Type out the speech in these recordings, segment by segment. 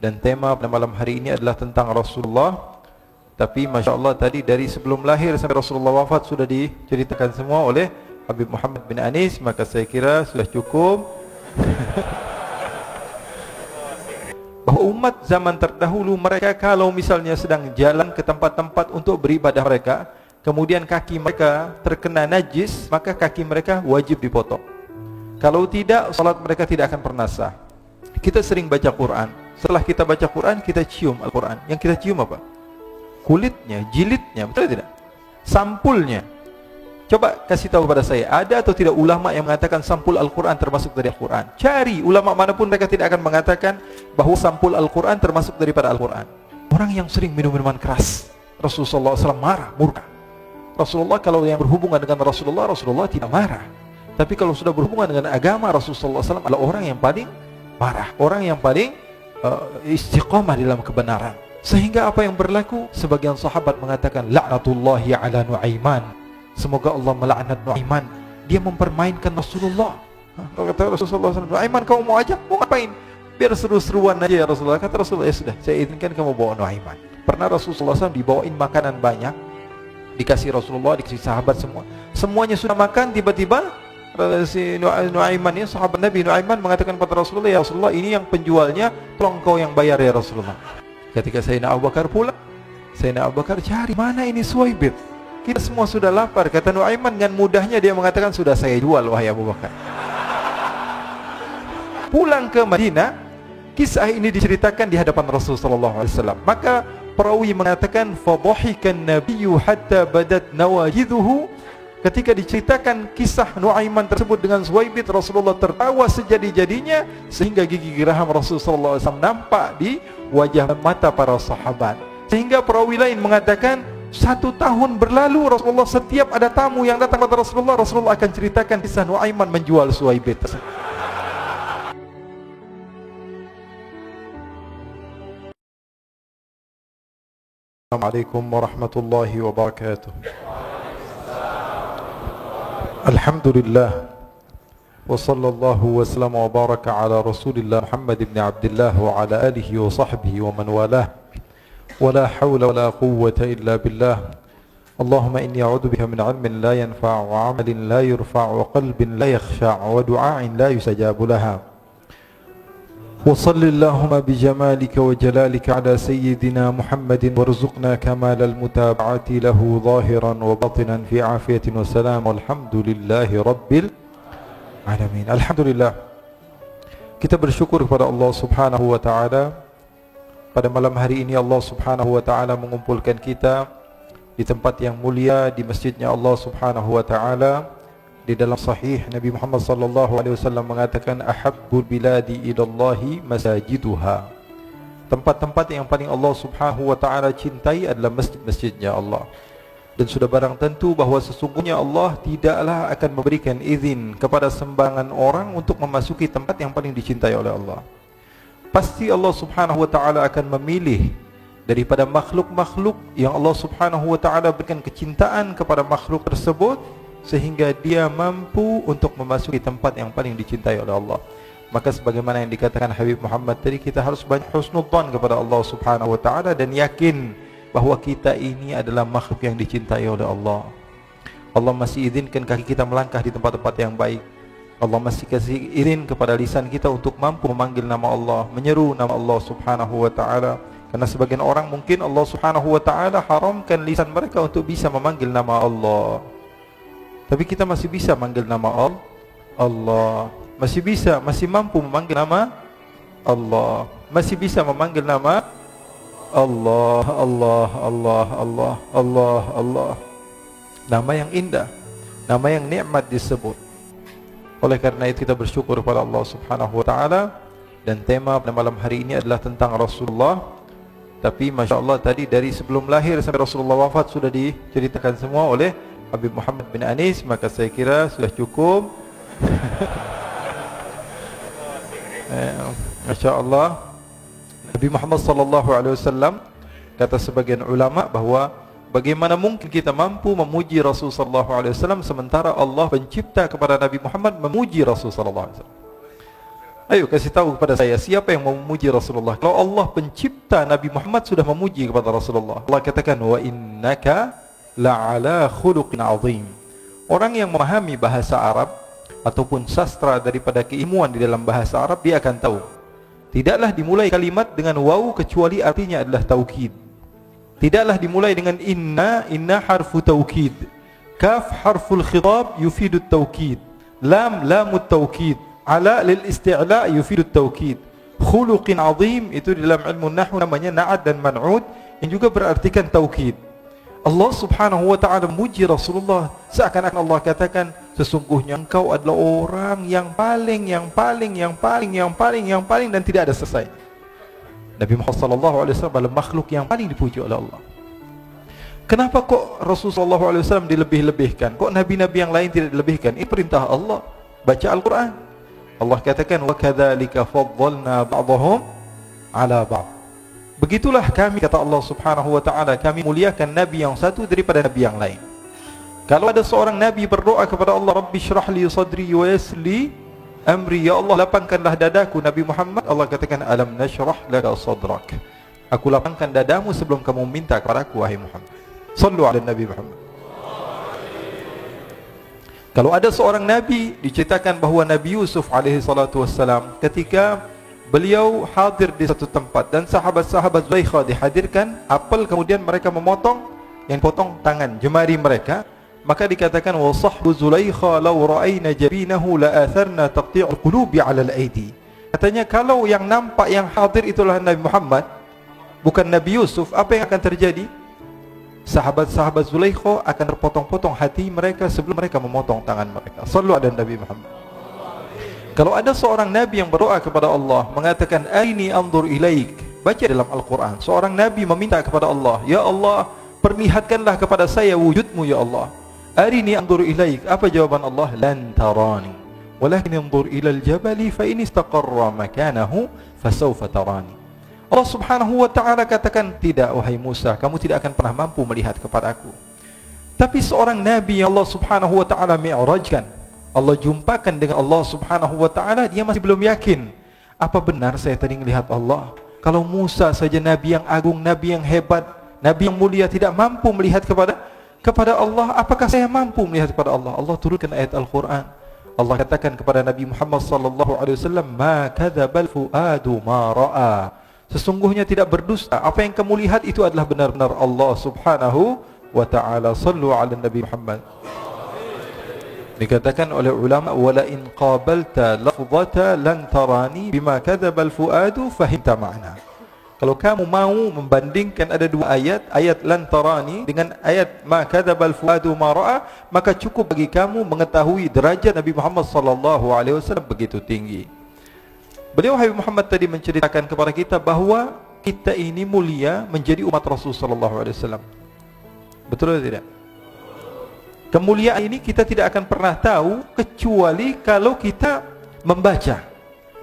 Dan tema pada malam hari ini adalah tentang Rasulullah. Tapi Masya Allah tadi dari sebelum lahir sampai Rasulullah wafat sudah diceritakan semua oleh Habib Muhammad bin Anis. Maka saya kira sudah cukup bahwa umat zaman terdahulu mereka kalau misalnya sedang jalan ke tempat-tempat untuk beribadah mereka, kemudian kaki mereka terkena najis, maka kaki mereka wajib dipotong. Kalau tidak, salat mereka tidak akan pernah sah. Kita sering baca Quran. Setelah kita baca Quran, kita cium Al-Quran. Yang kita cium apa? Kulitnya, jilidnya, betul tidak? Sampulnya. Coba kasih tahu pada saya, ada atau tidak ulama yang mengatakan sampul Al-Quran termasuk dari Al-Quran? Cari ulama manapun, mereka tidak akan mengatakan bahwa sampul Al-Quran termasuk daripada Al-Quran. Orang yang sering minum minuman keras, Rasulullah SAW marah, murka. Rasulullah kalau yang berhubungan dengan Rasulullah tidak marah. Tapi kalau sudah berhubungan dengan agama, Rasulullah SAW adalah orang yang paling marah, orang yang paling istiqamah dalam kebenaran. Sehingga apa yang berlaku? Sebagian sahabat mengatakan la'natullahi ala Nu'aiman, semoga Allah melaknat Nu'aiman, dia mempermainkan Rasulullah. Kata Rasulullah SAW, Nu'aiman kamu mau ajak? Mau ngapain? Biar seru-seruan aja ya Rasulullah. Kata Rasulullah, ya sudah, saya izinkan kamu bawa Nu'aiman. Pernah Rasulullah SAW dibawain makanan banyak, dikasih Rasulullah, dikasih sahabat semua. Semuanya sudah makan, tiba-tiba si Nu'aiman ini, sahabat Nabi Nu'aiman mengatakan kepada Rasulullah, ya Rasulullah, ini yang penjualnya, tolong kau yang bayar ya Rasulullah. Ketika Sayyidina Abu Bakar pulang, Sayyidina Abu Bakar cari, mana ini Suwaibit? Kita semua sudah lapar. Kata Nu'aiman dengan mudahnya dia mengatakan, sudah saya jual wahai Abu Bakar. Pulang ke Madinah, kisah ini diceritakan di hadapan Rasulullah SAW. Maka perawi mengatakan, fadhahikan nabiyyu hatta badat nawajiduhu. Ketika diceritakan kisah Nu'aiman tersebut dengan Suwaibit, Rasulullah tertawa sejadi-jadinya sehingga gigi geraham Rasulullah SAW nampak di wajah mata para sahabat. Sehingga perawi lain mengatakan, 1 tahun berlalu Rasulullah, setiap ada tamu yang datang kepada Rasulullah, Rasulullah akan ceritakan kisah Nu'aiman menjual Suwaibit. Assalamualaikum warahmatullahi wabarakatuh. Alhamdulillah wa sallallahu wa sallam wa baraka ala Rasulillah Muhammad ibn Abdullah wa ala alihi wa sahbihi wa man walah. Wa la hawla wa la quwwata illa billah. Allahumma inni a'udzu bika min 'ilmin la yanfa' wa 'amalin la yurfa' wa qalbin la yakhsha' wa du'a'in la yustajabu laha. Wa salli Allahumma bi jamalika wa jalalika ala sayyidina Muhammadin warzuqna kamal al-mutaba'ati lahu zahiran wa batinan fi afiyatin wa salam walhamdulillahi rabbil alamin. Alhamdulillah, kita bersyukur kepada Allah subhanahu wa ta'ala. Pada malam hari ini Allah subhanahu wa ta'ala mengumpulkan kita di tempat yang mulia, di masjidnya Allah subhanahu wa ta'ala. Di dalam sahih Nabi Muhammad sallallahu alaihi wasallam mengatakan, ahabbul biladi ilallahi masajiduha. Tempat-tempat yang paling Allah subhanahu wa ta'ala cintai adalah masjid-masjidnya Allah. Dan sudah barang tentu bahawa sesungguhnya Allah tidaklah akan memberikan izin kepada sembarangan orang untuk memasuki tempat yang paling dicintai oleh Allah. Pasti Allah subhanahu wa ta'ala akan memilih daripada makhluk-makhluk yang Allah subhanahu wa ta'ala berikan kecintaan kepada makhluk tersebut, sehingga dia mampu untuk memasuki tempat yang paling dicintai oleh Allah. Maka sebagaimana yang dikatakan Habib Muhammad tadi, kita harus banyak husnudzan kepada Allah subhanahu wa ta'ala dan yakin bahawa kita ini adalah makhluk yang dicintai oleh Allah. Allah masih izinkan kaki kita melangkah di tempat-tempat yang baik. Allah masih kasih izin kepada lisan kita untuk mampu memanggil nama Allah, menyeru nama Allah subhanahu wa ta'ala. Karena sebagian orang mungkin Allah subhanahu wa ta'ala haramkan lisan mereka untuk bisa memanggil nama Allah. Tapi kita masih bisa manggil nama Allah. Masih bisa, masih mampu memanggil nama Allah. Masih bisa memanggil nama Allah, Allah, Allah, Allah, Allah, Allah. Nama yang indah, nama yang nikmat disebut. Oleh karena itu kita bersyukur kepada Allah subhanahu wa ta'ala. Dan tema pada malam hari ini adalah tentang Rasulullah. Tapi Masya Allah tadi dari sebelum lahir sampai Rasulullah wafat sudah diceritakan semua oleh Habib Muhammad bin Anis. Maka saya kira sudah cukup. Masya Allah. Nabi Muhammad sallallahu alaihi wasallam, kata sebagian ulama bahawa bagaimana mungkin kita mampu memuji Rasul sallallahu alaihi wasallam sementara Allah pencipta kepada Nabi Muhammad memuji Rasul sallallahu alaihi wasallam. Ayo kasih tahu kepada saya, siapa yang mau memuji Rasulullah? Kalau Allah pencipta Nabi Muhammad sudah memuji kepada Rasulullah. Allah katakan, wa innaka la'ala khuluqin azim. Orang yang memahami bahasa Arab ataupun sastra daripada keilmuan di dalam bahasa Arab, dia akan tahu tidaklah dimulai kalimat dengan waw kecuali artinya adalah taukid. Tidaklah dimulai dengan inna harfu taukid. Kaf harful khitab yufidu taukid. Lam lamut taukid. Ala lil isti'la yufidu taukid. Khuluqin azim itu di dalam ilmu nahwu namanya na'at dan man'ud yang juga berartikan taukid. Allah Subhanahu wa taala memuji Rasulullah seakan-akan Allah katakan, sesungguhnya engkau adalah orang yang paling dan tidak ada selesai. Nabi Muhammad sallallahu alaihi wasallam adalah makhluk yang paling dipuji oleh Allah. Kenapa kok Rasulullah sallallahu alaihi wasallam dilebih-lebihkan? Kok nabi-nabi yang lain tidak dilebihkan? Ini perintah Allah. Baca Al-Qur'an. Allah katakan, wa kadzalika faddalna ba'dahum 'ala ba'd. Begitulah kami, kata Allah Subhanahu wa taala, kami muliakan nabi yang satu daripada nabi yang lain. Kalau ada seorang nabi berdoa kepada Allah, Rabbi syrah li sadri wa yassir li amri, ya Allah lapangkanlah dadaku, Nabi Muhammad, Allah katakan, alam nashrah laka sadrak. Aku lapangkan dadamu sebelum kamu minta kepadaku, wahai Muhammad. Sallu ala Nabi Muhammad. Kalau ada seorang nabi, diceritakan bahawa Nabi Yusuf alaihi salatu wassalam, ketika beliau hadir di satu tempat dan sahabat-sahabat Zulaikha dihadirkan apel, kemudian mereka memotong, yang potong tangan jemari mereka, maka dikatakan wa sahbu Zulaikha law ra'ayna jabinahu la atharna taqti'ul qulubi 'ala al-aidi. Katanya kalau yang nampak yang hadir itulah Nabi Muhammad, bukan Nabi Yusuf, apa yang akan terjadi? Sahabat-sahabat Zulaikha akan terpotong-potong hati mereka sebelum mereka memotong tangan mereka. Sallu ala Nabi Muhammad. Kalau ada seorang nabi yang berdoa kepada Allah, mengatakan aini anzur ilaik, baca dalam Al-Quran, seorang nabi meminta kepada Allah, ya Allah perlihatkanlah kepada saya wujudmu ya Allah. Arini anzur ilaik, apa jawaban Allah? Lan tarani walakin anzur ilal jabali fa in istaqarra makanahu fasawfa tarani. Allah Subhanahu wa taala katakan, tidak wahai Musa, kamu tidak akan pernah mampu melihat kepadaku. Tapi seorang nabi yang Allah Subhanahu wa taala mi'rajkan, Allah jumpakan dengan Allah Subhanahu wa taala, dia masih belum yakin. Apa benar saya tadi melihat Allah? Kalau Musa saja nabi yang agung, nabi yang hebat, nabi yang mulia tidak mampu melihat kepada Allah, apakah saya mampu melihat kepada Allah? Allah turunkan ayat Al-Qur'an. Allah katakan kepada Nabi Muhammad sallallahu alaihi wasallam, ma kadzabal fuadu ma ra'a. Sesungguhnya tidak berdusta, apa yang kamu lihat itu adalah benar-benar Allah Subhanahu wa taala. Sallu ala Nabi Muhammad. Dikatakan oleh ulama, wala in qabalta lafzata lan tarani bima kadzabal fuadu fahimta ma'na. Kalau kamu mau membandingkan ada dua ayat, ayat lan tarani dengan ayat ma kadzabal fuadu ma ra'a, maka cukup bagi kamu mengetahui derajat Nabi Muhammad sallallahu alaihi wasallam begitu tinggi. Beliau Habib Muhammad tadi menceritakan kepada kita bahawa kita ini mulia menjadi umat Rasul sallallahu alaihi wasallam. Betul atau tidak? Kemuliaan ini kita tidak akan pernah tahu kecuali kalau kita membaca.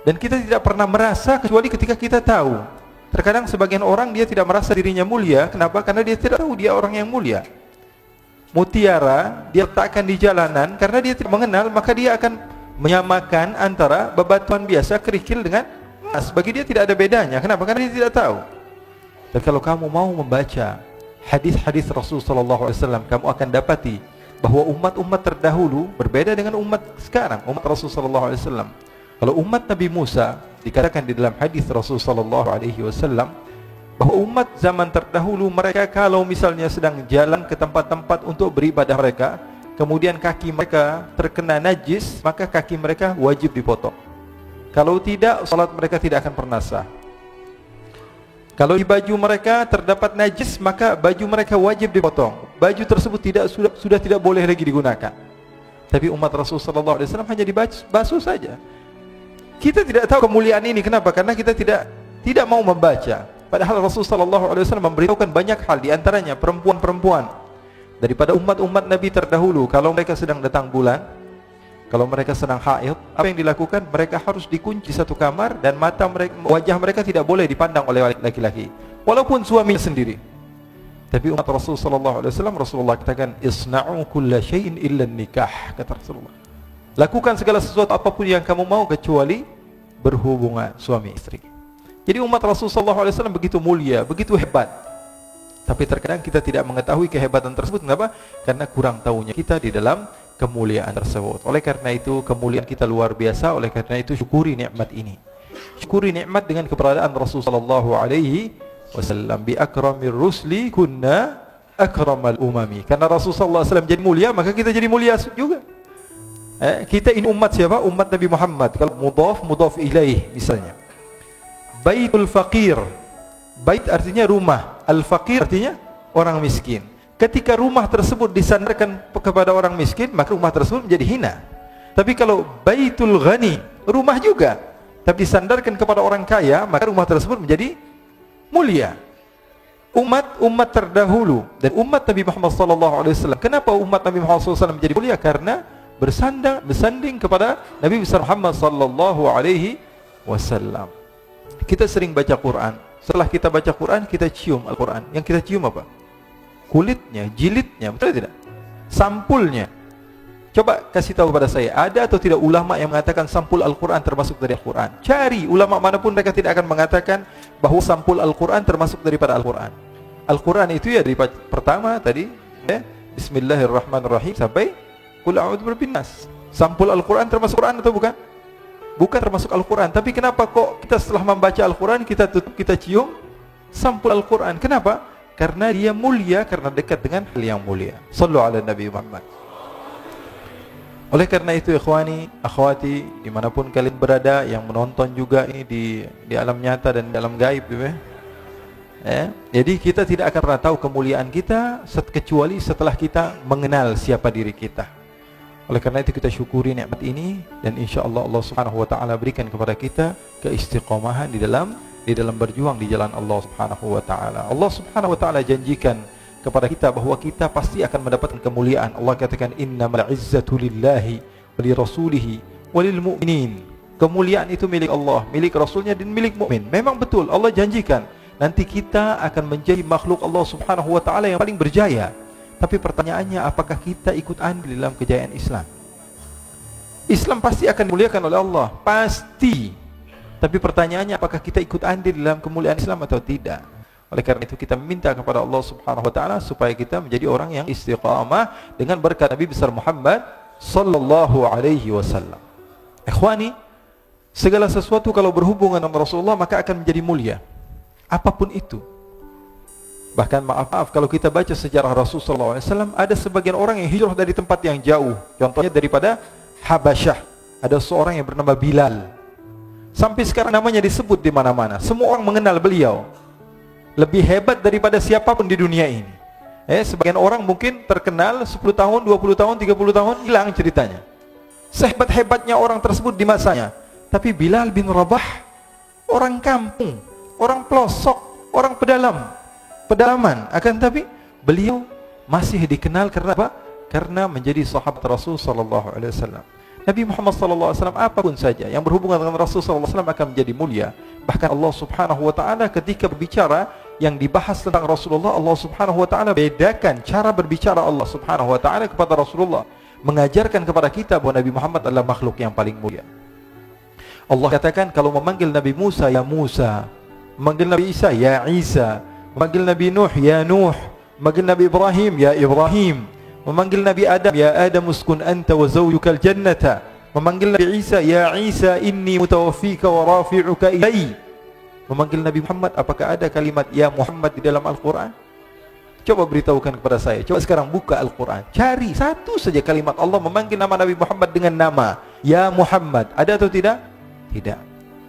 Dan kita tidak pernah merasa kecuali ketika kita tahu. Terkadang sebagian orang dia tidak merasa dirinya mulia. Kenapa? Karena dia tidak tahu dia orang yang mulia. Mutiara dia letakkan di jalanan, karena dia tidak mengenal, maka dia akan menyamakan antara bebatuan biasa, kerikil dengan emas. Bagi dia tidak ada bedanya. Kenapa? Karena dia tidak tahu. Dan kalau kamu mau membaca hadis-hadis Rasul sallallahu alaihi wasallam, kamu akan dapati bahawa umat-umat terdahulu berbeda dengan umat sekarang, umat Rasul sallallahu alaihi wasallam. Kalau umat Nabi Musa, dikatakan di dalam hadis Rasul sallallahu alaihi wasallam bahawa umat zaman terdahulu mereka kalau misalnya sedang jalan ke tempat-tempat untuk beribadah mereka, kemudian kaki mereka terkena najis, maka kaki mereka wajib dipotong. Kalau tidak, salat mereka tidak akan pernah sah. Kalau di baju mereka terdapat najis, maka baju mereka wajib dipotong. Baju tersebut sudah tidak boleh lagi digunakan. Tapi umat Rasul sallallahu alaihi wasallam hanya dibasuh saja. Kita tidak tahu kemuliaan ini. Kenapa? Karena kita tidak mau membaca. Padahal Rasul sallallahu alaihi wasallam memberitahukan banyak hal, di antaranya perempuan-perempuan daripada umat-umat Nabi terdahulu, kalau mereka sedang datang bulan, kalau mereka sedang haid, apa yang dilakukan? Mereka harus dikunci satu kamar dan mata mereka, wajah mereka tidak boleh dipandang oleh laki-laki, walaupun suami sendiri. Tapi umat Rasul sallallahu alaihi wasallam, Rasulullah katakan, isna'u kulla syai'in illa nikah, kata Rasulullah. Lakukan segala sesuatu apapun yang kamu mau kecuali berhubungan suami istri. Jadi umat Rasulullah SAW begitu mulia, begitu hebat. Tapi terkadang kita tidak mengetahui kehebatan tersebut. Kenapa? Karena kurang tahunya kita di dalam kemuliaan tersebut. Oleh karena itu kemuliaan kita luar biasa. Oleh karena itu syukuri nikmat ini. Syukuri nikmat dengan keberadaan Rasulullah SAW. Bi akramir rusli kunna akramal umami. Karena Rasulullah SAW jadi mulia, maka kita jadi mulia juga. Kita ini umat siapa? Umat Nabi Muhammad. Kalau mudhaf ilaih misalnya. Baitul faqir. Bait artinya rumah, al-faqir artinya orang miskin. Ketika rumah tersebut disandarkan kepada orang miskin, maka rumah tersebut menjadi hina. Tapi kalau baitul ghani, rumah juga, tapi disandarkan kepada orang kaya, maka rumah tersebut menjadi mulia. Umat terdahulu dan umat Nabi Muhammad SAW. Kenapa umat Nabi Muhammad SAW menjadi mulia? Karena bersanding kepada Nabi besar Muhammad SAW. Kita sering baca Quran. Setelah kita baca Quran, kita cium Al-Quran. Yang kita cium apa? Kulitnya, jilidnya, betul tidak? Sampulnya. Coba kasih tahu pada saya, ada atau tidak ulama yang mengatakan sampul Al-Quran termasuk dari Al-Quran? Cari ulama manapun, mereka tidak akan mengatakan bahwa sampul Al-Quran termasuk daripada Al-Quran. Al-Quran itu ya dari pertama tadi, Bismillahirrahmanirrahim sampai Qul a'udzu birabbin nas. Sampul Al-Quran termasuk Quran atau bukan? Bukan termasuk Al-Quran. Tapi kenapa kok kita setelah membaca Al-Quran kita tutup, kita cium sampul Al-Quran? Kenapa? Karena dia mulia, karena dekat dengan hal yang mulia. Sallu ala Nabi Muhammad. Oleh karena itu ikhwani, akhwati, dimanapun kalian berada, yang menonton juga ini di alam nyata dan di alam gaib, jadi kita tidak akan pernah tahu kemuliaan kita kecuali setelah kita mengenal siapa diri kita. Oleh karena itu kita syukuri nikmat ini, dan insyaallah Allah Subhanahu wa taala berikan kepada kita keistiqomahan di dalam berjuang di jalan Allah Subhanahu wa taala. Allah Subhanahu wa taala janjikan kepada kita bahwa kita pasti akan mendapatkan kemuliaan. Allah katakan innamal izzatu lillahi wa li rasulihi wa lil mu'minin. Kemuliaan itu milik Allah, milik Rasulnya dan milik mukmin. Memang betul Allah janjikan nanti kita akan menjadi makhluk Allah Subhanahu wa taala yang paling berjaya. Tapi pertanyaannya, apakah kita ikut andil dalam kejayaan Islam? Islam pasti akan dimuliakan oleh Allah, pasti. Tapi pertanyaannya, apakah kita ikut andil dalam kemuliaan Islam atau tidak? Oleh karena itu kita minta kepada Allah Subhanahu wa taala supaya kita menjadi orang yang istiqamah dengan berkat Nabi besar Muhammad sallallahu alaihi wasallam. Ikhwani, segala sesuatu kalau berhubungan dengan Rasulullah maka akan menjadi mulia. Apapun itu. Bahkan maaf kalau kita baca sejarah Rasulullah SAW, ada sebagian orang yang hijrah dari tempat yang jauh. Contohnya daripada Habasyah, ada seorang yang bernama Bilal. Sampai sekarang namanya disebut di mana-mana. Semua orang mengenal beliau. Lebih hebat daripada siapapun di dunia ini. Sebagian orang mungkin terkenal 10 tahun, 20 tahun, 30 tahun, hilang ceritanya. Sehebat-hebatnya orang tersebut di masanya. Tapi Bilal bin Rabah, orang kampung, orang pelosok, orang pedalaman, akan tapi beliau masih dikenal karena apa? Karena menjadi sahabat Rasul sallallahu alaihi wasallam. Nabi Muhammad sallallahu alaihi wasallam apapun saja yang berhubungan dengan Rasul sallallahu alaihi wasallam akan menjadi mulia. Bahkan Allah Subhanahu wa taala ketika berbicara yang dibahas tentang Rasulullah, Allah Subhanahu wa taala bedakan cara berbicara Allah Subhanahu wa taala kepada Rasulullah, mengajarkan kepada kita bahwa Nabi Muhammad adalah makhluk yang paling mulia. Allah katakan kalau memanggil Nabi Musa ya Musa, memanggil Nabi Isa ya Isa, memanggil Nabi Nuh ya Nuh, memanggil Nabi Ibrahim ya Ibrahim, memanggil Nabi Adam ya Adam uskun anta wa zawjukal jannata, memanggil Nabi Isa ya Isa inni mutawaffika wa rafi'uka ilai, memanggil Nabi Muhammad. Apakah ada kalimat ya Muhammad di dalam Al-Quran? Coba beritahukan kepada saya. Coba sekarang buka Al-Quran, cari satu saja kalimat Allah memanggil nama Nabi Muhammad dengan nama ya Muhammad. Ada atau tidak? Tidak.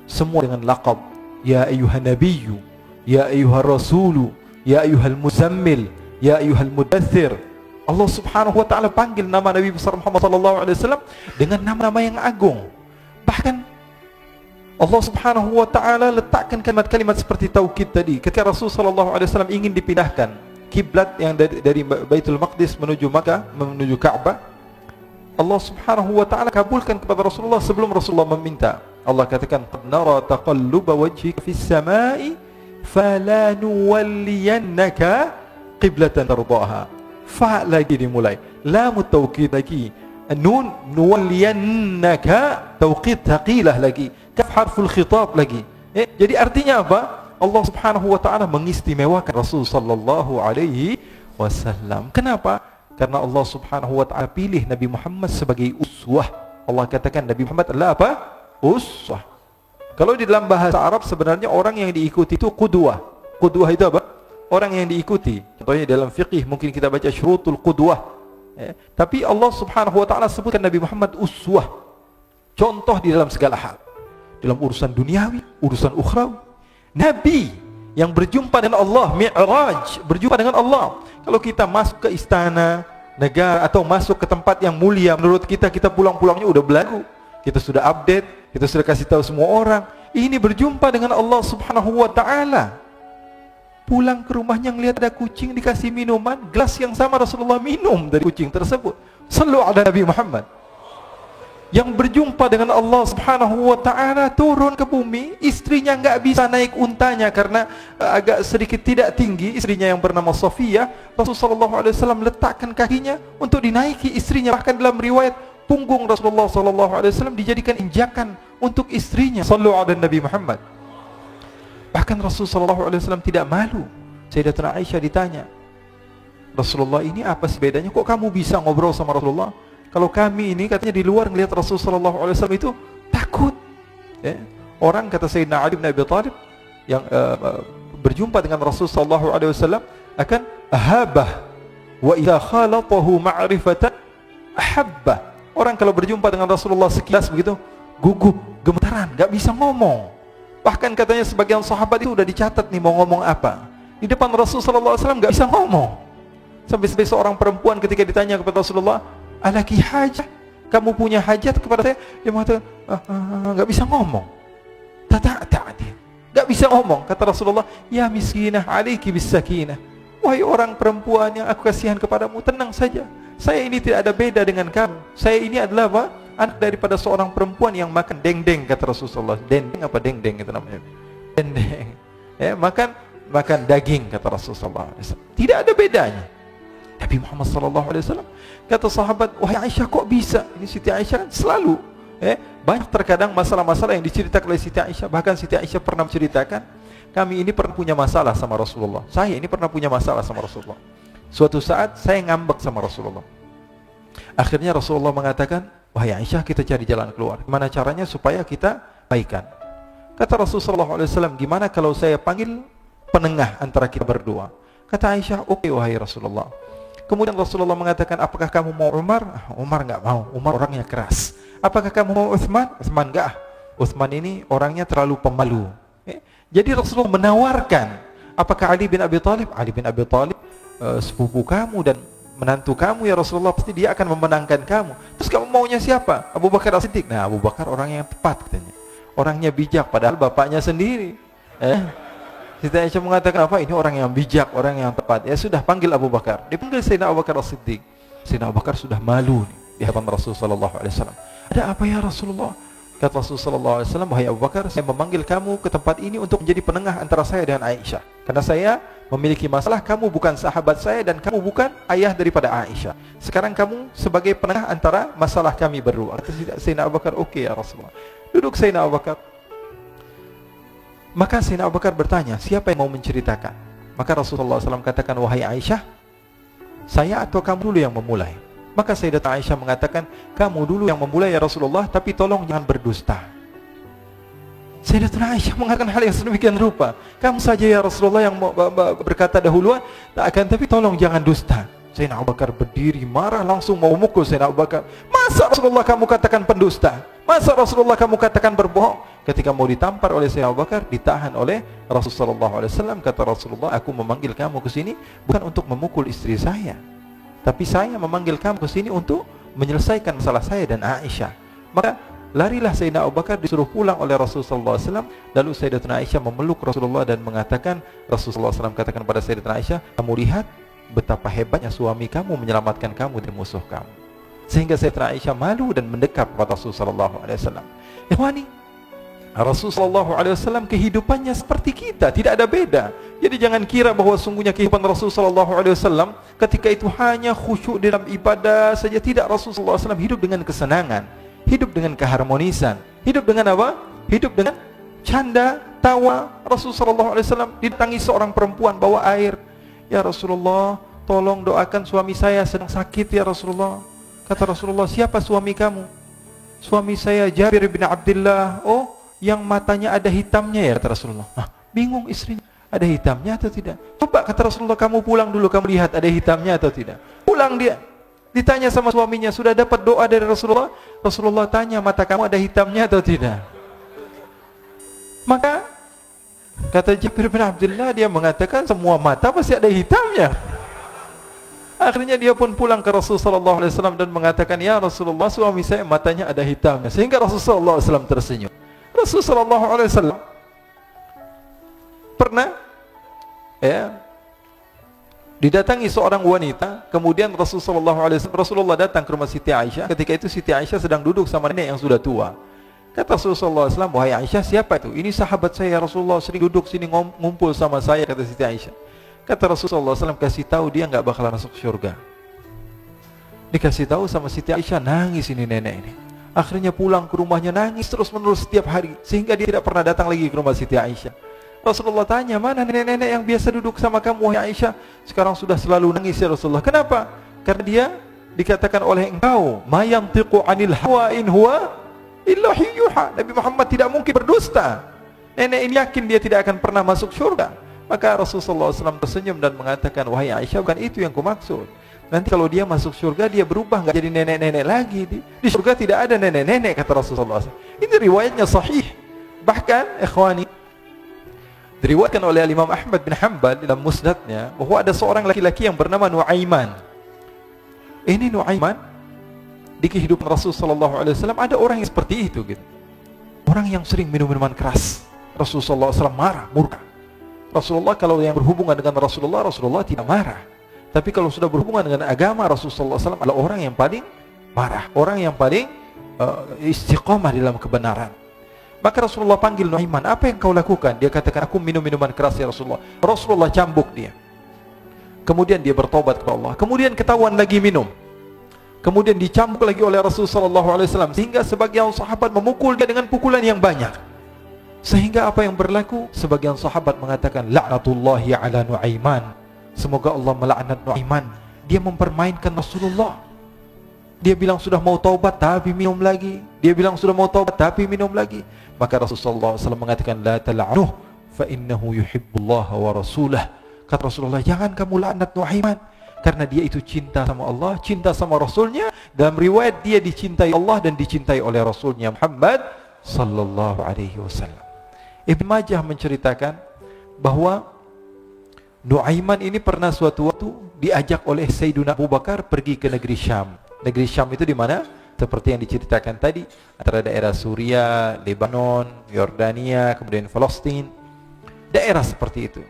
Semua dengan laqab ya ayyuhan nabiyyu, ya ayyuhar rasulu, ya ayyuhal muzammil, ya ayyuhal mudaththir. Allah Subhanahu wa taala panggil nama Nabi besar Muhammad sallallahu alaihi wasallam dengan nama-nama yang agung. Bahkan Allah Subhanahu wa taala letakkan kalimat-kalimat seperti taukid tadi. Ketika Rasul sallallahu alaihi wasallam ingin dipindahkan kiblat yang dari Baitul Maqdis menuju Makkah, menuju Ka'bah, Allah Subhanahu wa taala kabulkan kepada Rasulullah sebelum Rasulullah meminta. Allah katakan qad nara taqalluba wajhika fis samai fala nuwalliyannaka qiblatan tardaha. Fa lagi dimulai, lam taukid lagi, nun nuwalliyannaka taukid thaqilah lagi. Kaf harful khitab lagi. Jadi artinya apa? Allah Subhanahu wa taala mengistimewakan Rasul sallallahu alaihi wasallam. Kenapa? Karena Allah Subhanahu wa taala pilih Nabi Muhammad sebagai uswah. Allah katakan Nabi Muhammad adalah apa? Uswah. Kalau di dalam bahasa Arab sebenarnya orang yang diikuti itu qudwah. Qudwah itu apa? Orang yang diikuti. Contohnya dalam fiqih mungkin kita baca syurutul qudwah. Tapi Allah Subhanahu wa taala sebutkan Nabi Muhammad uswah. Contoh di dalam segala hal. Dalam urusan duniawi, urusan ukhrawi. Nabi yang berjumpa dengan Allah, Mi'raj, berjumpa dengan Allah. Kalau kita masuk ke istana negara atau masuk ke tempat yang mulia, menurut kita pulang-pulangnya udah belagu. Kita sudah update, kita sudah kasih tahu semua orang. Ini berjumpa dengan Allah Subhanahu wa taala. Pulang ke rumahnya ngelihat ada kucing dikasih minuman, gelas yang sama Rasulullah minum dari kucing tersebut. Sallu ala Nabi Muhammad. Yang berjumpa dengan Allah Subhanahu wa taala turun ke bumi, istrinya enggak bisa naik untanya karena agak sedikit tidak tinggi, istrinya yang bernama Safiyah. Rasulullah sallallahu alaihi wasallam letakkan kakinya untuk dinaiki istrinya. Bahkan dalam riwayat punggung Rasulullah sallallahu alaihi wasallam dijadikan injakan untuk istrinya. Sallu ala Nabi Muhammad. Bahkan Rasulullah sallallahu alaihi wasallam tidak malu. Sayyidatuna Aisyah ditanya, "Rasulullah, ini apa sih bedanya? Kok kamu bisa ngobrol sama Rasulullah? Kalau kami ini katanya di luar ngelihat Rasul sallallahu alaihi wasallam itu takut." Orang kata Sayyidina Ali bin Abi Thalib yang berjumpa dengan Rasul sallallahu alaihi wasallam akan ahabah wa idza khalatahu ma'rifatan ahabba. Orang kalau berjumpa dengan Rasulullah sekilas begitu gugup, gemetaran, enggak bisa ngomong. Bahkan katanya sebagian sahabat itu udah dicatat nih mau ngomong apa. Di depan Rasul sallallahu alaihi wasallam enggak bisa ngomong. Sampai seorang perempuan ketika ditanya kepada Rasulullah, "Alaki hajat? Kamu punya hajat kepada saya?" Dia mengatakan, enggak bisa ngomong. Enggak bisa ngomong. Kata Rasulullah, "Ya miskinah, alaiki bisakinah." Wahai orang perempuan yang aku kasihan kepadamu, tenang saja. Saya ini tidak ada beda dengan kamu. Saya ini adalah apa? Anak daripada seorang perempuan yang makan dendeng, kata Rasulullah. Dendeng apa dendeng itu namanya? Dendeng. Makan daging, kata Rasulullah. Tidak ada bedanya. Nabi Muhammad SAW kata sahabat, "Wahai Aisyah, kok bisa?" Ini Siti Aisyah kan selalu banyak terkadang masalah-masalah yang diceritakan oleh Siti Aisyah. Bahkan Siti Aisyah pernah menceritakan, "Kami ini pernah punya masalah sama Rasulullah. Saya ini pernah punya masalah sama Rasulullah. Suatu saat saya ngambek sama Rasulullah. Akhirnya Rasulullah mengatakan, 'Wahai Aisyah, kita cari jalan keluar. Gimana caranya supaya kita baikan?' Kata Rasulullah SAW, 'Gimana kalau saya panggil penengah antara kita berdua?' Kata Aisyah, 'Oke, wahai Rasulullah.' Kemudian Rasulullah mengatakan, 'Apakah kamu mau Umar?' Umar enggak mau. Umar orangnya keras. 'Apakah kamu mau Utsman?' Utsman enggak. Utsman ini orangnya terlalu pemalu. Jadi Rasulullah menawarkan, 'Apakah Ali bin Abi Thalib?' Ali bin Abi Thalib sepupu kamu dan menantu kamu ya Rasulullah, pasti dia akan memenangkan kamu. Terus kamu maunya siapa? Abu Bakar As-Siddiq. Nah, Abu Bakar orang yang tepat katanya. Orangnya bijak, padahal bapaknya sendiri. Siti Aisyah mengatakan apa? Ini orang yang bijak, orang yang tepat. Ya sudah, panggil Abu Bakar. Dipanggil Sayyidina Abu Bakar As-Siddiq. Sayyidina Abu Bakar sudah malu nih, di hadapan Rasulullah sallallahu alaihi wasallam. "Ada apa ya Rasulullah?" Kata Rasulullah sallallahu alaihi wasallam, "Wahai Abu Bakar, saya memanggil kamu ke tempat ini untuk menjadi penengah antara saya dengan Aisyah. Karena saya memiliki masalah, kamu bukan sahabat saya dan kamu bukan ayah daripada Aisyah. Sekarang kamu sebagai penengah antara masalah kami berdua." Kata Sayyidina Abu Bakar, "Oke ya Rasulullah." Duduk Sayyidina Abu Bakar. Maka Sayyidina Abu Bakar bertanya, "Siapa yang mau menceritakan?" Maka Rasulullah SAW katakan, "Wahai Aisyah, saya atau kamu dulu yang memulai?" Maka Sayyidatuna Aisyah mengatakan, "Kamu dulu yang memulai ya Rasulullah, tapi tolong jangan berdusta." Sayyidatuna Aisyah mengatakan hal yang sedemikian rupa, "Kamu saja ya Rasulullah yang berkata dahuluan, tak akan, tapi tolong jangan dusta." Sayyidina Abu Bakar berdiri marah, langsung mau memukul Sayyidina Abu Bakar. "Masa Rasulullah kamu katakan pendusta? Masa Rasulullah kamu katakan berbohong?" Ketika mau ditampar oleh Sayyidina Abu Bakar, ditahan oleh Rasulullah SAW. Kata Rasulullah, "Aku memanggil kamu ke sini bukan untuk memukul istri saya, tapi saya memanggil kamu ke sini untuk menyelesaikan masalah saya dan Aisyah." Maka larilah Sayyidina Abu Bakar, disuruh pulang oleh Rasulullah SAW. Lalu Sayyidatuna Aisyah memeluk Rasulullah dan mengatakan, Rasulullah SAW katakan pada Sayyidatuna Aisyah, "Kamu lihat betapa hebatnya suami kamu menyelamatkan kamu dari musuh kamu." Sehingga Sayyidatuna Aisyah malu dan mendekat kepada Rasulullah SAW. Ikhwani, Rasulullah SAW kehidupannya seperti kita, tidak ada beda. Jadi jangan kira bahwa sungguhnya kehidupan Rasulullah SAW ketika itu hanya khusyuk dalam ibadah saja. Tidak, Rasulullah SAW hidup dengan kesenangan, hidup dengan keharmonisan, hidup dengan apa? hidup dengan canda, tawa. Rasulullah SAW didatangi seorang perempuan bawa air. Ya Rasulullah, tolong doakan suami saya sedang sakit ya Rasulullah. Kata Rasulullah, siapa suami kamu? Suami saya Jabir bin Abdullah. Oh, yang matanya ada hitamnya ya, kata Rasulullah. Bingung istrinya, ada hitamnya atau tidak? Coba, kata Rasulullah, kamu pulang dulu, kamu lihat ada hitamnya atau tidak. Pulang dia, ditanya sama suaminya, sudah dapat doa dari Rasulullah? Rasulullah tanya, mata kamu ada hitamnya atau tidak? Maka kata Jabir bin Abdullah, dia mengatakan semua mata pasti ada hitamnya. Akhirnya dia pun pulang ke Rasulullah SAW dan mengatakan, ya Rasulullah, suami saya matanya ada hitamnya. Sehingga Rasulullah SAW tersenyum. Rasulullah SAW pernah didatangi seorang wanita, kemudian Rasulullah datang ke rumah Siti Aisyah. Ketika itu Siti Aisyah sedang duduk sama nenek yang sudah tua. Kata Rasulullah SAW, wahai Aisyah, siapa itu? Ini sahabat saya, Rasulullah sering duduk sini ngumpul sama saya, kata Siti Aisyah. Kata Rasulullah SAW, kasih tahu dia nggak bakalan masuk surga. Dikasih tahu sama Siti Aisyah, nangis ini nenek ini. Akhirnya pulang ke rumahnya nangis terus menerus setiap hari, sehingga dia tidak pernah datang lagi ke rumah Siti Aisyah. Rasulullah tanya, mana nenek-nenek yang biasa duduk sama kamu wahai Aisyah? Sekarang sudah selalu nangis ya Rasulullah. Kenapa? Karena dia dikatakan oleh engkau, ma yantiqu anil hawa in huwa illa yuha. Nabi Muhammad tidak mungkin berdusta. Nenek ini yakin dia tidak akan pernah masuk surga. Maka Rasulullah SAW tersenyum dan mengatakan, wahai Aisyah, bukan itu yang kumaksud. Nanti kalau dia masuk surga, dia berubah, nggak jadi nenek-nenek lagi. Di surga tidak ada nenek-nenek, kata Rasulullah SAW. Ini riwayatnya sahih. Bahkan, ikhwani, diriwayatkan oleh Imam Ahmad bin Hanbal dalam musnadnya, bahwa ada seorang laki-laki yang bernama Nuaiman. Ini Nuaiman, di kehidupan Rasulullah SAW ada orang yang seperti itu gitu. Orang yang sering minum minuman keras. Rasulullah SAW marah, murka. Rasulullah kalau yang berhubungan dengan Rasulullah tidak marah. Tapi kalau sudah berhubungan dengan agama, Rasulullah SAW adalah orang yang paling marah, orang yang paling istiqamah dalam kebenaran. Maka Rasulullah panggil Nuaiman, apa yang kau lakukan? Dia katakan, aku minum minuman keras ya Rasulullah. Rasulullah cambuk dia. Kemudian dia bertobat kepada Allah. Kemudian ketahuan lagi minum. Kemudian dicambuk lagi oleh Rasulullah SAW, sehingga sebagian sahabat memukul dia dengan pukulan yang banyak. Sehingga apa yang berlaku? Sebagian sahabat mengatakan, la'natullahi ala Nuaiman. Semoga Allah melaknat Nuaiman. Dia mempermainkan Rasulullah. Dia bilang sudah mau taubat tapi minum lagi. Dia bilang sudah mau taubat tapi minum lagi. Maka Rasulullah SAW mengatakan, la tal'anuh fa innahu yuhibbullaha wa rasulah. Kata Rasulullah, jangan kamu laknat Nuaiman, karena dia itu cinta sama Allah, cinta sama Rasulnya. Dalam riwayat dia dicintai Allah dan dicintai oleh Rasulnya Muhammad sallallahu alaihi wasallam. Ibn Majah menceritakan bahwa Nuaiman ini pernah suatu waktu diajak oleh Sayyidina Abu Bakar pergi ke negeri Syam. Negeri Syam itu di mana? Seperti yang diceritakan tadi, antara daerah Suria, Lebanon, Yordania, kemudian Palestina. Daerah seperti itu.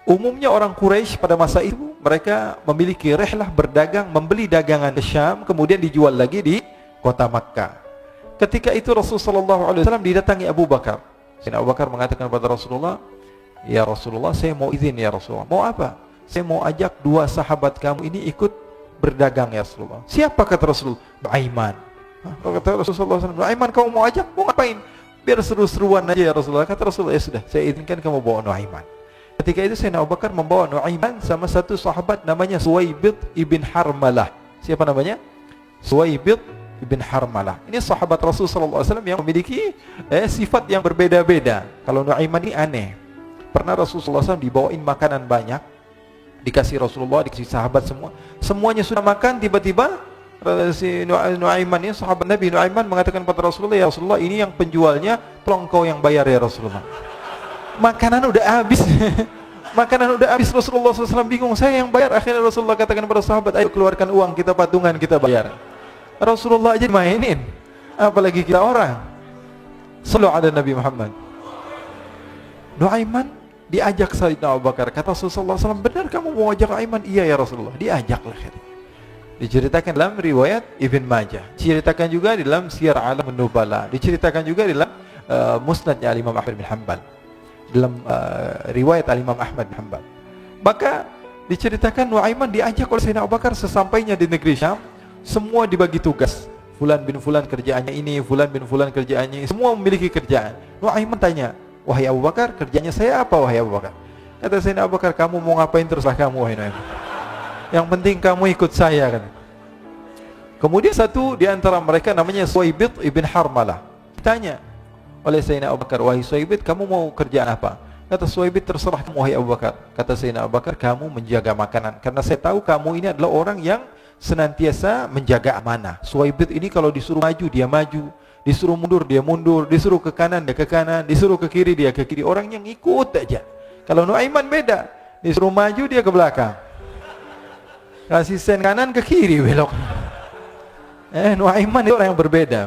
Umumnya orang Quraisy pada masa itu, mereka memiliki rihlah berdagang, membeli dagangan ke Syam, kemudian dijual lagi di kota Makkah. Ketika itu Rasulullah SAW didatangi Abu Bakar. Sayyidina Abu Bakar mengatakan kepada Rasulullah, ya Rasulullah, saya mau izin ya Rasulullah. Mau apa? Saya mau ajak dua sahabat kamu ini ikut berdagang ya Rasulullah. Siapa, kata Rasulullah? Nuaiman. Kata Rasulullah SAW, Nuaiman kamu mau ajak? Mau ngapain? Biar seru-seruan aja ya Rasulullah. Kata Rasulullah, ya sudah, saya izinkan kamu bawa Nuaiman. Ketika itu Sayyidina Abu Bakar membawa Nuaiman sama satu sahabat namanya Suwaibid ibn Harmalah. Siapa namanya? Suwaibid ibn Harmalah. Ini sahabat Rasulullah SAW yang memiliki sifat yang berbeda-beda. Kalau Nuaiman ini aneh. Pernah Rasulullah SAW dibawain makanan banyak, dikasih Rasulullah, dikasih sahabat semua. Semuanya sudah makan, tiba-tiba si Nuaiman ini, sahabat Nabi Nuaiman mengatakan kepada Rasulullah, ya Rasulullah, ini yang penjualnya, tolong kau yang bayar ya Rasulullah. Makanan udah habis. Makanan udah habis, Rasulullah SAW bingung, saya yang bayar. Akhirnya Rasulullah katakan kepada sahabat, ayo keluarkan uang, kita patungan, kita bayar. Rasulullah aja mainin, apalagi kita orang. Sallu ala Nabi Muhammad. Nuaiman diajak Sayyidina Abu Bakar. Kata Rasulullah SAW, benar kamu mau ajak Nuaiman? Iya ya Rasulullah. Diajaklah. Diceritakan dalam riwayat Ibn Majah. Diceritakan juga di dalam Siyar A'lam An-Nubala. Diceritakan juga di dalam musnadnya Imam Ahmad bin Hanbal. Dalam riwayat Imam Ahmad bin Hanbal. Maka diceritakan Nuaiman diajak oleh Sayyidina Abu Bakar. Sesampainya di negeri Syam, semua dibagi tugas. Fulan bin Fulan kerjaannya ini, Fulan bin Fulan kerjaannya ini. Semua memiliki kerjaan. Nu'aiman tanya, wahai Abu Bakar, kerjanya saya apa wahai Abu Bakar? Kata Sayyidina Abu Bakar, kamu mau ngapain terserah kamu wahai Nu'aiman. Yang penting kamu ikut saya kan. Kemudian satu di antara mereka namanya Suwaibit ibn Harmalah. Ditanya oleh Sayyidina Abu Bakar, wahai Suwaibit, kamu mau kerjaan apa? Kata Suwaibit, terserah kamu wahai Abu Bakar. Kata Sayyidina Abu Bakar, kamu menjaga makanan, karena saya tahu kamu ini adalah orang yang senantiasa menjaga amanah. Suwaibit ini kalau disuruh maju, dia maju. Disuruh mundur, dia mundur. Disuruh ke kanan, dia ke kanan. Disuruh ke kiri, dia ke kiri. Orang yang ikut aja. Kalau Nu'aiman beda. Disuruh maju, dia ke belakang. Kasih sen kanan, ke kiri belok. Nu'aiman itu orang yang berbeda.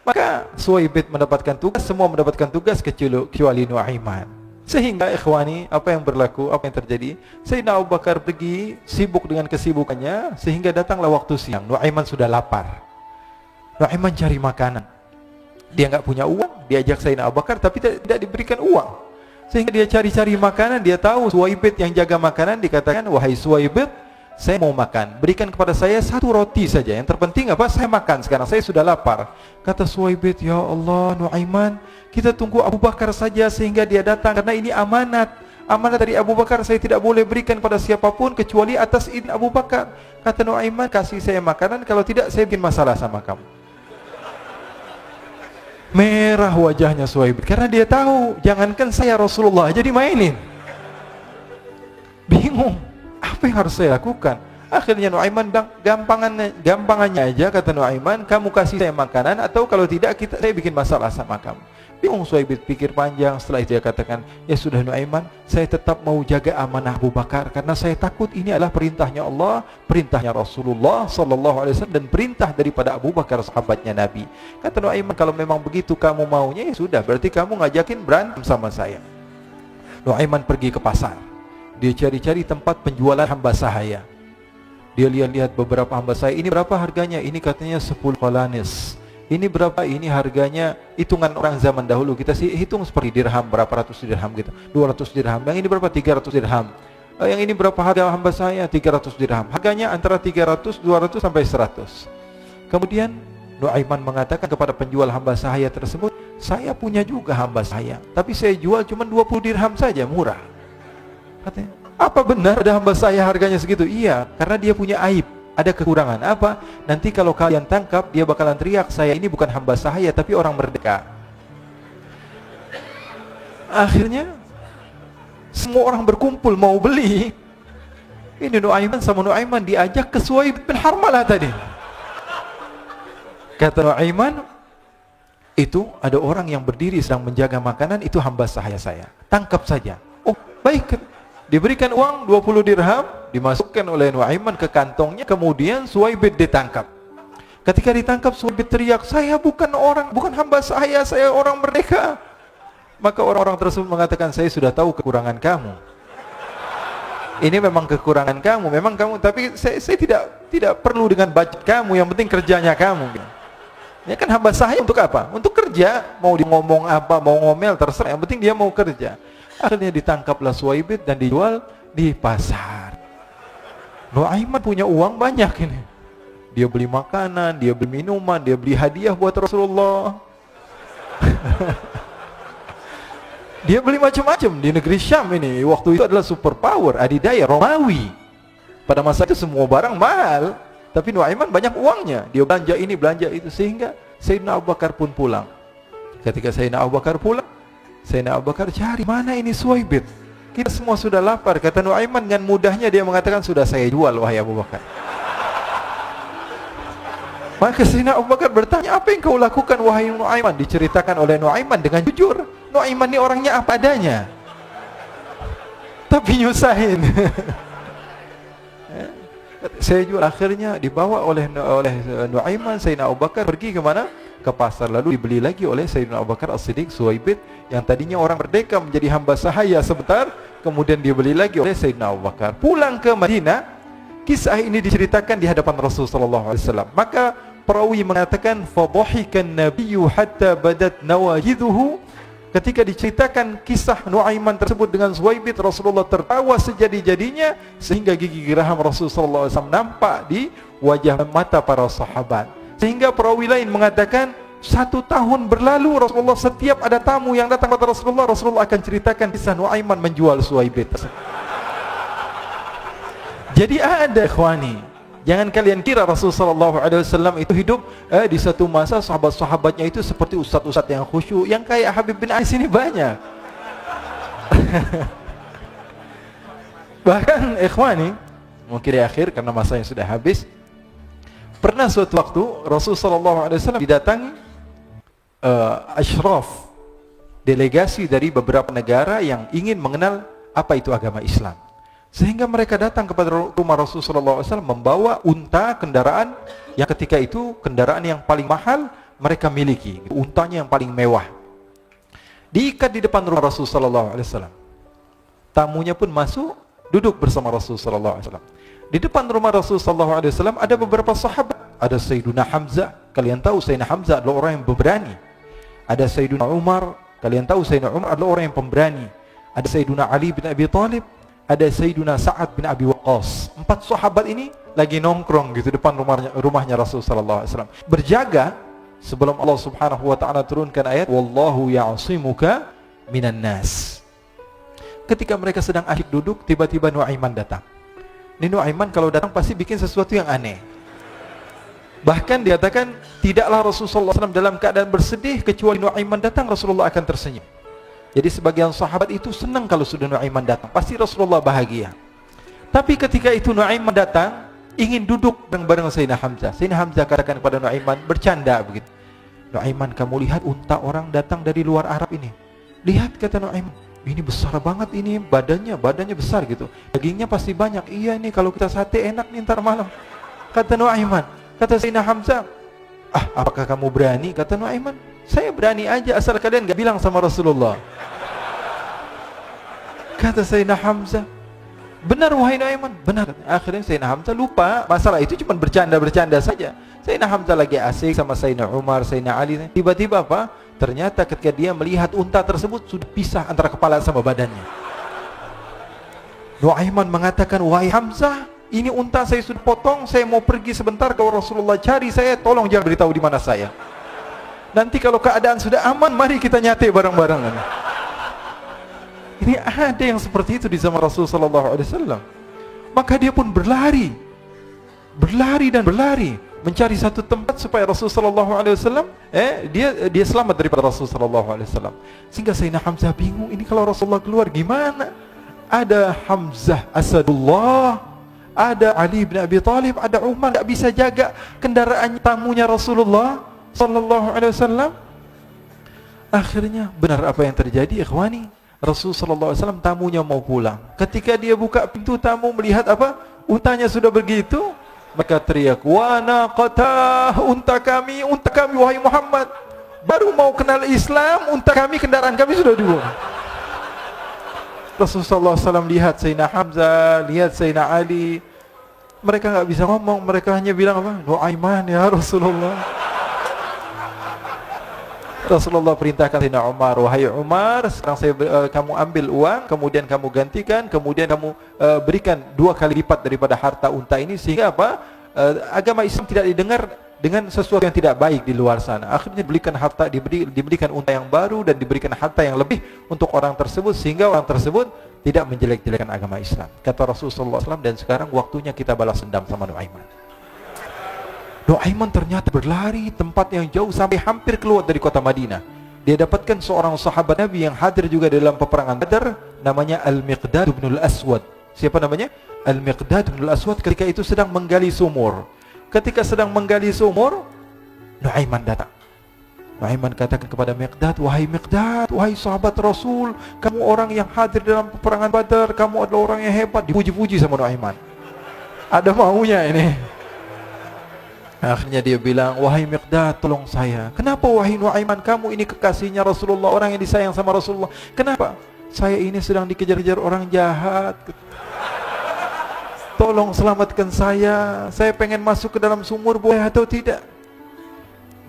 Maka Suwaibit mendapatkan tugas, semua mendapatkan tugas kecuali Nu'aiman. Sehingga ikhwani, apa yang berlaku, apa yang terjadi? Sayyidina Abu Bakar pergi sibuk dengan kesibukannya, sehingga datanglah waktu siang. Nu'aiman sudah lapar. Nu'aiman cari makanan. Dia enggak punya uang, diajak Sayyidina Abu Bakar tapi tidak diberikan uang. Sehingga dia cari-cari makanan, dia tahu Suwaibit yang jaga makanan, dikatakan, wahai Suwaibit, saya mau makan, berikan kepada saya satu roti saja. Yang terpenting apa? Saya makan sekarang, saya sudah lapar. Kata Suwaibit, ya Allah Nu'aiman, kita tunggu Abu Bakar saja sehingga dia datang, karena ini amanat. Amanat dari Abu Bakar, saya tidak boleh berikan pada siapapun kecuali atas izin Abu Bakar. Kata Nu'aiman, kasih saya makanan, kalau tidak saya bikin masalah sama kamu. Merah wajahnya Suwaibit, karena dia tahu, jangankan saya Rasulullah aja dimainin. Bingung, apa yang harus saya lakukan? Akhirnya Nu'aiman bilang, gampangannya aja, kata Nu'aiman, kamu kasih saya makanan, atau kalau tidak saya bikin masalah sama kamu. Bingung Suwaibit, pikir panjang. Setelah itu dia katakan, ya sudah Nu'aiman, saya tetap mau jaga amanah Abu Bakar, karena saya takut ini adalah perintahnya Allah, perintahnya Rasulullah SAW, dan perintah daripada Abu Bakar sahabatnya Nabi. Kata Nu'aiman, kalau memang begitu kamu maunya, ya sudah, berarti kamu ngajakin berantem sama saya. Nu'aiman pergi ke pasar. Dia cari-cari tempat penjualan hamba sahaya. Dia lihat-lihat beberapa hamba sahaya. Ini berapa harganya? Ini katanya 10 qalanis. Ini berapa? Ini harganya, hitungan orang zaman dahulu. Kita sih hitung seperti dirham, berapa ratus dirham gitu. 200 dirham. Yang ini berapa? 300 dirham. Yang ini berapa harga hamba sahaya? 300 dirham. Harganya antara 300, 200 sampai 100. Kemudian Nu'aiman mengatakan kepada penjual hamba sahaya tersebut, saya punya juga hamba sahaya, tapi saya jual cuma 20 dirham saja, murah. Katanya, apa benar ada hamba saya harganya segitu? Iya, karena dia punya aib, ada kekurangan. Apa? Nanti kalau kalian tangkap, dia bakalan teriak, saya ini bukan hamba sahaya tapi orang merdeka. Akhirnya semua orang berkumpul mau beli. Ini Nu'aiman sama Nu'aiman diajak ke Suwaibit bin Harmalah tadi. Kata Nu'aiman, itu ada orang yang berdiri sedang menjaga makanan, itu hamba sahaya saya, tangkap saja. Oh baik. Diberikan uang 20 dirham, dimasukkan oleh Nu'aiman ke kantongnya, kemudian Suwaibit ditangkap. Ketika ditangkap, Suwaibit teriak, saya bukan hamba saya orang merdeka. Maka orang-orang tersebut mengatakan, saya sudah tahu kekurangan kamu. Ini memang kekurangan kamu, memang kamu, tapi saya tidak perlu dengan budget kamu, yang penting kerjanya kamu. Ya kan hamba saya untuk apa? Untuk kerja, mau dia ngomong apa, mau ngomel, terserah, yang penting dia mau kerja. Akhirnya ditangkaplah Suwaibit dan dijual di pasar. Nu'aiman punya uang banyak ini. Dia beli makanan, dia beli minuman, dia beli hadiah buat Rasulullah. Dia beli macam-macam di negeri Syam ini. Waktu itu adalah superpower, adidaya Romawi. Pada masa itu semua barang mahal, tapi Nu'aiman banyak uangnya. Dia belanja ini, belanja itu, sehingga Sayyidina Abu Bakar pun pulang. Ketika Sayyidina Abu Bakar pulang, Sayyidina Abu Bakar cari, mana ini Suwaibit? Kita semua sudah lapar. Kata Nu'aiman dengan mudahnya dia mengatakan, sudah saya jual wahai Abu Bakar. Maka Sayyidina Abu Bakar bertanya, apa yang kau lakukan wahai Nu'aiman? Diceritakan oleh Nu'aiman dengan jujur. Nu'aiman ini orangnya apa adanya, tapi nyusahin. Saya jual. Akhirnya dibawa oleh Nu'aiman, Sayyidina Abu Bakar pergi ke mana? Ke pasar, lalu dibeli lagi oleh Sayyidina Abu Bakar As-Siddiq. Suwaibit yang tadinya orang merdeka menjadi hamba sahaya sebentar, kemudian dibeli lagi oleh Sayyidina Abu Bakar. Pulang ke Madinah, kisah ini diceritakan di hadapan Rasulullah SAW. Maka perawi mengatakan, fadhahikan nabiyyu hatta badat nawajiduhu. Ketika diceritakan kisah Nu'aiman tersebut dengan Suwaibit, Rasulullah tertawa sejadi-jadinya, sehingga gigi geraham Rasulullah SAW nampak di wajah mata para sahabat. Sehingga perawi lain mengatakan 1 tahun berlalu Rasulullah, setiap ada tamu yang datang kepada Rasulullah, Rasulullah akan ceritakan kisah Nuaiman menjual Suwaibit. Jadi ada ikhwani, jangan kalian kira Rasulullah SAW itu hidup di satu masa sahabat-sahabatnya itu seperti ustadz-ustadz yang khusyuk, yang kayak Habib bin Ais ini banyak. Bahkan ikhwani, mungkin di akhir karena masanya sudah habis, pernah suatu waktu Rasulullah SAW didatangi asyraf, delegasi dari beberapa negara yang ingin mengenal apa itu agama Islam. Sehingga mereka datang kepada rumah Rasulullah SAW membawa unta, kendaraan yang ketika itu kendaraan yang paling mahal mereka miliki, untanya yang paling mewah. Diikat di depan rumah Rasulullah SAW. Tamunya pun masuk, duduk bersama Rasulullah SAW. Di depan rumah Rasulullah SAW ada beberapa sahabat. Ada Sayyiduna Hamzah, kalian tahu Sayyidina Hamzah adalah orang yang berani. Ada Sayyiduna Umar, kalian tahu Sayyidina Umar adalah orang yang pemberani. Ada Sayyiduna Ali bin Abi Thalib, ada Sayyiduna Sa'ad bin Abi Waqqas. 4 sahabat ini lagi nongkrong gitu depan rumahnya Rasulullah SAW, berjaga sebelum Allah Subhanahu wa taala turunkan ayat wallahu ya'simuka minan nas. Ketika mereka sedang asyik duduk, tiba-tiba Nuaiman datang. Ini Nuaiman kalau datang pasti bikin sesuatu yang aneh. Bahkan dikatakan tidaklah Rasulullah SAW dalam keadaan bersedih kecuali Nuaiman datang Rasulullah akan tersenyum. Jadi sebagian sahabat itu senang kalau sudah Nuaiman datang, pasti Rasulullah bahagia. Tapi ketika itu Nuaiman datang ingin duduk bareng Sayyidina Hamzah. Sayyidina Hamzah katakan kepada Nuaiman, bercanda begitu, Nuaiman, kamu lihat unta orang datang dari luar Arab ini. Lihat, kata Nuaiman, ini besar banget, ini badannya besar gitu, dagingnya pasti banyak. Iya, ini kalau kita sate enak nih ntar malam, kata Nuaiman. Kata Sayyidina Hamzah, apakah kamu berani? Kata Nuaiman, saya berani aja asal kalian gak bilang sama Rasulullah. Kata Sayyidina Hamzah, benar wahai Nuaiman, benar. Akhirnya Sayyidina Hamzah lupa masalah itu, cuma bercanda-bercanda saja. Sayyidina Hamzah lagi asik sama Sayyidina Umar, Sayyidina Ali. Tiba-tiba apa? Ternyata ketika dia melihat unta tersebut sudah pisah antara kepala sama badannya. Nuaiman mengatakan, wahai Hamzah, ini unta saya sudah potong, saya mau pergi sebentar, kalau Rasulullah cari saya, tolong jangan beritahu di mana saya. Nanti kalau keadaan sudah aman, mari kita nyate bareng-bareng. Ini ada yang seperti itu di zaman Rasulullah SAW. Maka dia pun berlari dan berlari mencari satu tempat supaya Rasulullah SAW dia selamat daripada Rasulullah SAW. Sehingga Sayyidina Hamzah bingung, ini kalau Rasulullah keluar gimana? Ada Hamzah Asadullah, ada Ali bin Abi Thalib, ada Umar, tak bisa jaga kendaraan tamunya Rasulullah sallallahu alaihi wasallam. Akhirnya benar apa yang terjadi, ikhwani. Rasul sallallahu alaihi wasallam tamunya mau pulang. Ketika dia buka pintu tamu melihat apa? Untanya sudah begitu, maka teriak, "Wa naqatah, unta kami wahai Muhammad. Baru mau kenal Islam, unta kami, kendaraan kami sudah dibuang." Rasulullah SAW lihat Sayyidina Hamzah, lihat Sayyidina Ali. Mereka nggak bisa ngomong, mereka hanya bilang apa? Nuaiman ya Rasulullah. Rasulullah perintahkan Sayyidina Umar, wahai Umar, sekarang kamu ambil uang, kemudian kamu gantikan, kemudian kamu berikan 2 kali lipat daripada harta unta ini, sehingga apa? Agama Islam tidak didengar dengan sesuatu yang tidak baik di luar sana. Akhirnya diberikan harta, diberikan unta yang baru dan diberikan harta yang lebih untuk orang tersebut, sehingga orang tersebut tidak menjelek-jelekan agama Islam. Kata Rasulullah SAW, dan sekarang waktunya kita balas dendam sama Nuaiman. Nuaiman ternyata berlari tempat yang jauh sampai hampir keluar dari kota Madinah. Dia dapatkan seorang sahabat Nabi yang hadir juga dalam peperangan Badar, namanya Al-Miqdad bin Al-Aswad. Siapa namanya? Al-Miqdad bin Al-Aswad ketika itu sedang menggali sumur. Ketika sedang menggali sumur, Nuaiman datang. Nuaiman katakan kepada Miqdad, wahai Miqdad, wahai sahabat Rasul, kamu orang yang hadir dalam peperangan Badar, kamu adalah orang yang hebat. Dipuji-puji sama Nuaiman. Ada maunya ini. Akhirnya dia bilang, wahai Miqdad, tolong saya. Kenapa wahai Nuaiman, kamu ini kekasihnya Rasulullah, orang yang disayang sama Rasulullah. Kenapa? Saya ini sedang dikejar-kejar orang jahat. Tolong selamatkan saya pengen masuk ke dalam sumur, boleh atau tidak?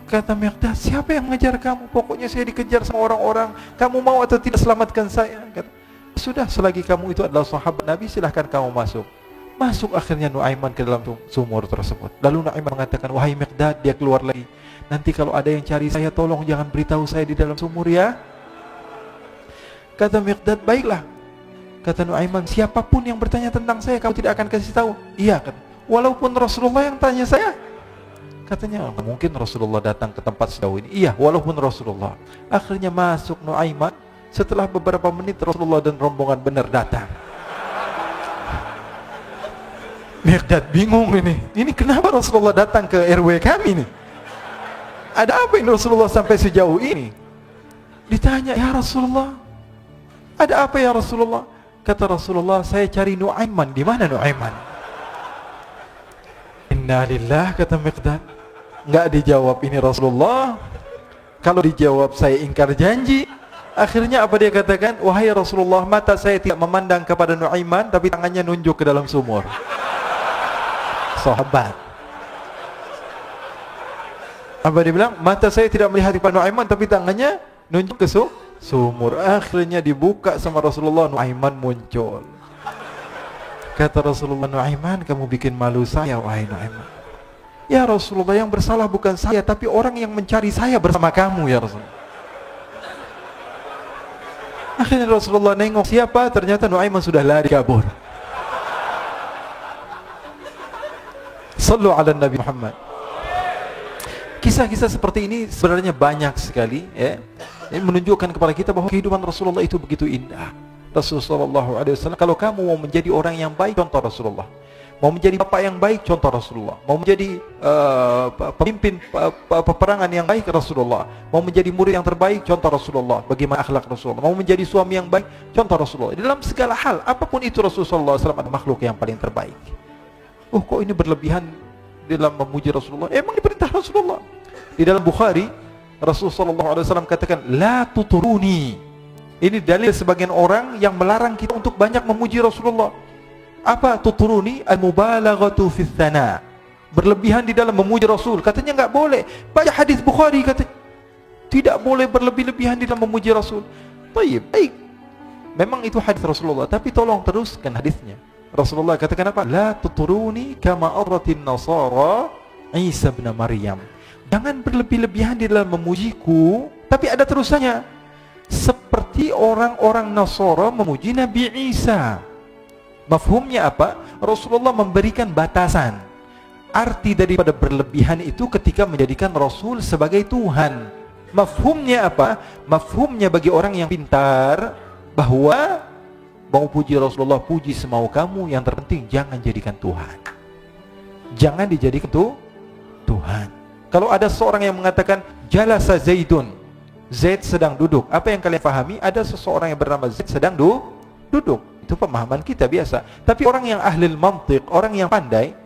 Kata Miqdad, siapa yang mengejar kamu? Pokoknya saya dikejar sama orang-orang. Kamu mau atau tidak selamatkan saya? Kata, sudah, selagi kamu itu adalah sahabat Nabi, silahkan kamu masuk. Masuk akhirnya Nuaiman ke dalam sumur tersebut. Lalu Nuaiman mengatakan, wahai Miqdad, dia keluar lagi. Nanti kalau ada yang cari saya, tolong jangan beritahu saya di dalam sumur ya. Kata Miqdad, baiklah. Kata Nuaiman, siapapun yang bertanya tentang saya, kamu tidak akan kasih tahu. Iya, kan. Walaupun Rasulullah yang tanya saya. Katanya, mungkin Rasulullah datang ke tempat sejauh ini. Iya, walaupun Rasulullah. Akhirnya masuk Nuaiman. Setelah beberapa menit Rasulullah dan rombongan benar datang. Miqdad bingung ini. Ini kenapa Rasulullah datang ke RW kami nih? Ada apa ini Rasulullah sampai sejauh ini? Ditanya, ya Rasulullah, ada apa ya Rasulullah? Kata Rasulullah, saya cari Nuaiman. Di mana Nuaiman? Innalillah, kata Miqdad. Enggak dijawab ini Rasulullah. Kalau dijawab saya ingkar janji. Akhirnya apa dia katakan? Wahai Rasulullah, mata saya tidak memandang kepada Nuaiman, tapi tangannya nunjuk ke dalam sumur. Sahabat. Apa dia bilang? Mata saya tidak melihat kepada Nuaiman, tapi tangannya nunjuk ke sumur. Akhirnya dibuka sama Rasulullah, Nuaiman muncul. Kata Rasulullah, Nuaiman, kamu bikin malu saya, wahai Nuaiman. Ya Rasulullah, yang bersalah bukan saya, tapi orang yang mencari saya bersama kamu, ya Rasulullah. Akhirnya Rasulullah nengok, siapa? Ternyata Nuaiman sudah lari kabur. Sallu ala Nabi Muhammad. Kisah-kisah seperti ini sebenarnya banyak sekali, ya. Ini menunjukkan kepada kita bahwa kehidupan Rasulullah itu begitu indah. Rasulullah SAW, kalau kamu mau menjadi orang yang baik, contoh Rasulullah. Mau menjadi bapak yang baik, contoh Rasulullah. Mau menjadi pemimpin peperangan yang baik, Rasulullah. Mau menjadi murid yang terbaik, contoh Rasulullah. Bagaimana akhlak Rasulullah. Mau menjadi suami yang baik, contoh Rasulullah. Dalam segala hal, apapun itu Rasulullah SAW adalah makhluk yang paling terbaik. Oh, kok ini berlebihan dalam memuji Rasulullah? Emang diperintah Rasulullah. Di dalam Bukhari, Rasulullah SAW katakan, la tuturuni. Ini dalil sebagian orang yang melarang kita untuk banyak memuji Rasulullah. Apa tuturuni? Al-mubalaghatu fi tsana. Berlebihan di dalam memuji Rasul. Katanya enggak boleh. Baca hadis Bukhari, kata tidak boleh berlebih-lebihan di dalam memuji Rasul. Baik. Memang itu hadis Rasulullah, tapi tolong teruskan hadisnya. Rasulullah katakan apa? La tuturuni kama adratin nasara Isa bin Maryam. Jangan berlebih-lebihan di dalam memujiku, tapi ada terusannya. Seperti orang-orang Nasara memuji Nabi Isa. Mafhumnya apa? Rasulullah memberikan batasan. Arti daripada berlebihan itu ketika menjadikan Rasul sebagai Tuhan. Mafhumnya apa? Mafhumnya bagi orang yang pintar, bahwa mau puji Rasulullah, puji semau kamu, yang terpenting jangan jadikan Tuhan. Jangan dijadikan Tuhan. Kalau ada seorang yang mengatakan jalasa Zaidun, Zaid sedang duduk, apa yang kalian pahami? Ada seseorang yang bernama Zaid sedang duduk. Itu pemahaman kita biasa. Tapi orang yang ahli mantiq, orang yang pandai,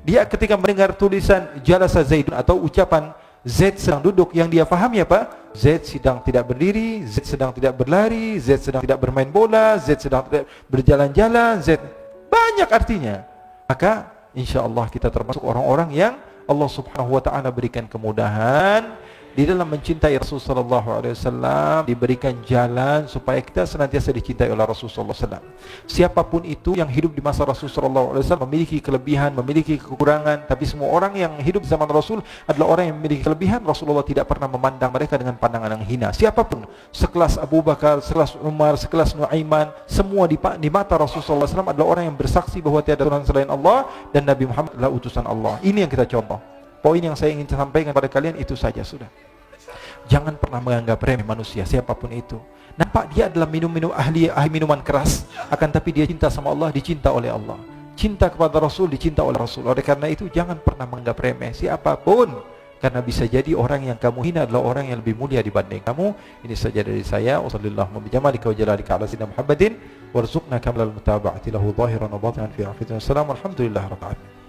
dia ketika mendengar tulisan jalasa Zaidun atau ucapan Zaid sedang duduk, yang dia pahami apa? Zaid sedang tidak berdiri, Zaid sedang tidak berlari, Zaid sedang tidak bermain bola, Zaid sedang tidak berjalan-jalan, Zaid banyak artinya. Maka insyaallah kita termasuk orang-orang yang Allah Subhanahu wa taala berikan kemudahan di dalam mencintai Rasulullah SAW, diberikan jalan supaya kita senantiasa dicintai oleh Rasulullah SAW. Siapapun itu yang hidup di masa Rasulullah SAW memiliki kelebihan, memiliki kekurangan, tapi semua orang yang hidup di zaman Rasul adalah orang yang memiliki kelebihan. Rasulullah tidak pernah memandang mereka dengan pandangan yang hina. Siapapun, sekelas Abu Bakar, sekelas Umar, sekelas Nuaiman, semua di mata Rasulullah SAW adalah orang yang bersaksi bahwa tiada Tuhan selain Allah dan Nabi Muhammad adalah utusan Allah. Ini yang kita contoh. Poin yang saya ingin sampaikan pada kalian itu saja sudah. Jangan pernah menganggap remeh manusia, siapapun itu. Nampak dia adalah ahli minuman keras, akan tapi dia cinta sama Allah, dicinta oleh Allah. Cinta kepada Rasul, dicinta oleh Rasul. Oleh karena itu jangan pernah menganggap remeh siapapun, karena bisa jadi orang yang kamu hina adalah orang yang lebih mulia dibanding kamu. Ini saja dari saya. Wassallallahu bijamalika wa jalalika ala sayyidina Muhammadin warzuqna kamilal mutaba'ati lahu zahiran wa batinan fi afiyatin. Wassalamu alhamdulillah rabbil alamin.